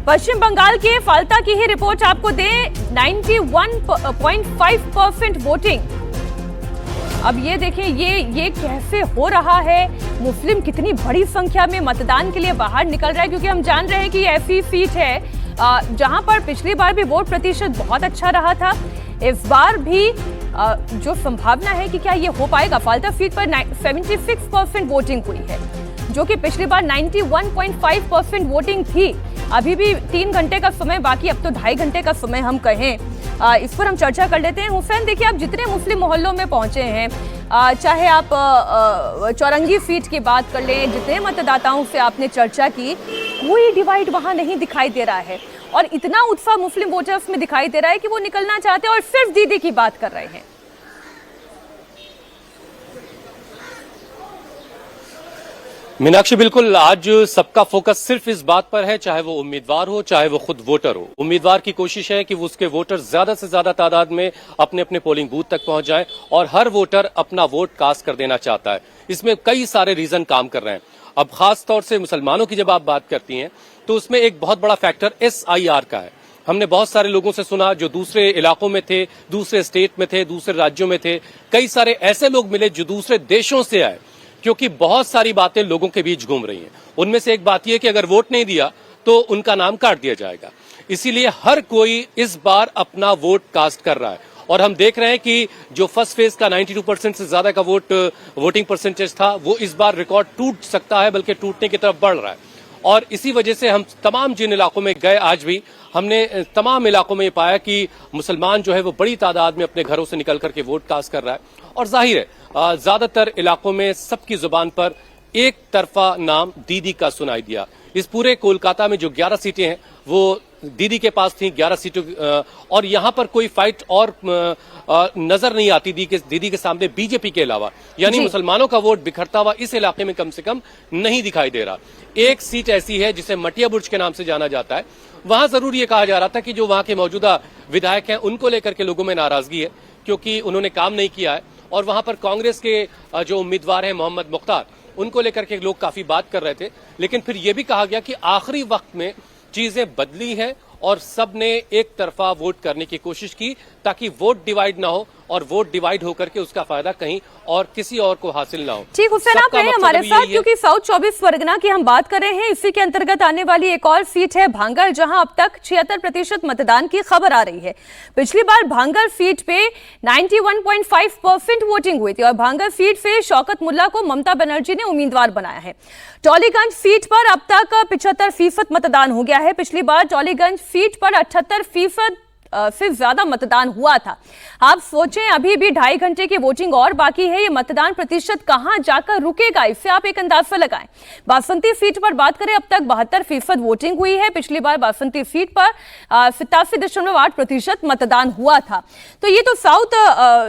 पश्चिम बंगाल के फाल्ता की ही रिपोर्ट आपको दें, 91.5% वोटिंग। अब ये देखें, ये कैसे हो रहा है। मुस्लिम कितनी बड़ी संख्या में मतदान के लिए बाहर निकल रहा है, क्योंकि हम जान रहे हैं कि ऐसी सीट है जहां पर पिछली बार भी वोट प्रतिशत बहुत अच्छा रहा था। इस बार भी जो संभावना है कि क्या ये हो पाएगा। फाल्ता सीट पर 76% वोटिंग हुई है, जो कि पिछली बार 91.5% वोटिंग थी। अभी भी 3 घंटे का समय बाकी, अब तो 2.5 घंटे का समय हम कहें। इस पर हम चर्चा कर लेते हैं। हुसैन, देखिए, आप जितने मुस्लिम मोहल्लों में पहुंचे हैं, चाहे आप चौरंगी सीट की बात कर लें, जितने मतदाताओं से आपने चर्चा की, कोई डिवाइड वहां नहीं दिखाई दे रहा है और इतना उत्साह मुस्लिम वोटर्स में दिखाई दे रहा है कि वो निकलना चाहते हैं और सिर्फ दीदी की बात कर रहे हैं। मीनाक्षी, बिल्कुल आज सबका फोकस सिर्फ इस बात पर है, चाहे वो उम्मीदवार हो चाहे वो खुद वोटर हो। उम्मीदवार की कोशिश है कि वो उसके वोटर ज्यादा से ज्यादा तादाद में अपने अपने पोलिंग बूथ तक पहुंच जाएं और हर वोटर अपना वोट कास्ट कर देना चाहता है। इसमें कई सारे रीजन काम कर रहे हैं। अब खास तौर से मुसलमानों की जब आप बात करती हैं तो उसमें एक बहुत बड़ा फैक्टर SIR का है। हमने बहुत सारे लोगों से सुना जो दूसरे इलाकों में थे, दूसरे स्टेट में थे, दूसरे राज्यों में थे। कई सारे ऐसे लोग मिले जो दूसरे देशों से आए, क्योंकि बहुत सारी बातें लोगों के बीच घूम रही हैं। उनमें से एक बात यह कि अगर वोट नहीं दिया तो उनका नाम काट दिया जाएगा। इसीलिए हर कोई इस बार अपना वोट कास्ट कर रहा है और हम देख रहे हैं कि जो फर्स्ट फेज का 92% से ज्यादा का वोटिंग परसेंटेज था, वो इस बार रिकॉर्ड टूट सकता है, बल्कि टूटने की तरफ बढ़ रहा है। और इसी वजह से हम तमाम जिन इलाकों में गए, आज भी हमने तमाम इलाकों में ये पाया कि मुसलमान जो है वो बड़ी तादाद में अपने घरों से निकल करके वोट कास्ट कर रहा है। और जाहिर है ज्यादातर इलाकों में सबकी जुबान पर एक तरफा नाम दीदी का सुनाई दिया। इस पूरे कोलकाता में जो 11 सीटें हैं वो दीदी के पास थी, 11 सीटों, और यहां पर कोई फाइट और नजर नहीं आती दीदी के सामने बीजेपी के अलावा। यानी मुसलमानों का वोट बिखरता हुआ इस इलाके में कम से कम नहीं दिखाई दे रहा। एक सीट ऐसी है जिसे मटिया बुर्ज के नाम से जाना जाता है। वहां जरूर ये कहा जा रहा था कि जो वहां के मौजूदा विधायक हैं उनको लेकर के लोगों में नाराजगी है, क्योंकि उन्होंने काम नहीं किया है। और वहां पर कांग्रेस के जो उम्मीदवार हैं मोहम्मद मुख्तार, उनको लेकर के लोग काफी बात कर रहे थे। लेकिन फिर यह भी कहा गया कि आखिरी वक्त में चीजें बदली हैं और सबने एक तरफा वोट करने की कोशिश की, ताकि वोट डिवाइड ना हो और वोट डिवाइड होकर के उसका फायदा कहीं और किसी और को हासिल ना हो। ठीक, हुसैन, आप रहे हमारे साथ, क्योंकि साउथ 24 परगना की हम बात कर रहे हैं। इसी के अंतर्गत आने वाली एक और सीट है भांगड़, जहां अब तक 76% मतदान की खबर आ रही है। पिछली बार भांगड़ सीट पे 91.5% वोटिंग हुई थी और भांगड़ सीट से शौकत मुल्ला को ममता बनर्जी ने उम्मीदवार बनाया है। टॉलीगंज सीट पर अब तक 75% मतदान हो गया है। पिछली बार टॉलीगंज सीट पर 78% से ज्यादा मतदान हुआ था। आप सोचें, अभी भी 2.5 घंटे की वोटिंग और बाकी है। ये मतदान प्रतिशत कहां जाकर रुकेगा, इससे आप एक अंदाजा लगाएं। बासंती सीट पर बात करें, अब तक 72% वोटिंग हुई है। पिछली बार बासंती सीट पर 87.8% मतदान हुआ था। तो ये तो साउथ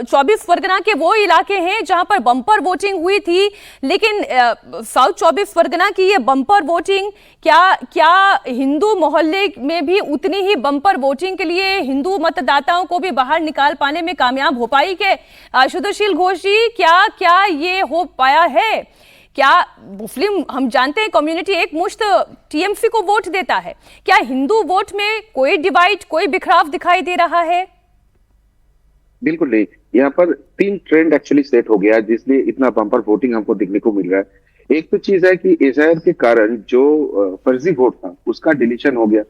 24 परगना के वो इलाके हैं जहां पर बंपर वोटिंग हुई थी। लेकिन साउथ 24 परगना की ये बंपर वोटिंग क्या हिंदू मोहल्ले में भी उतनी ही बंपर वोटिंग के लिए हिंदू मतदाताओं को भी बाहर निकाल पाने में कामयाब हो पाई के? शुद्धशील घोष जी, क्या ये हो पाया है? क्या मुस्लिम, हम जानते हैं कम्युनिटी एक मुश्त TMC को वोट देता है, क्या हिंदू वोट में कोई डिवाइड, कोई बिखराव दिखाई दे रहा है? बिल्कुल नहीं। यहाँ पर 3 ट्रेंड एक्चुअली सेट हो गया, जिसलिए इतना बम्पर वोटिंग हमको देखने को मिल रहा है। एक तो चीज है कि SIR के कारण जो फर्जी वोट था उसका डिलीशन हो गया।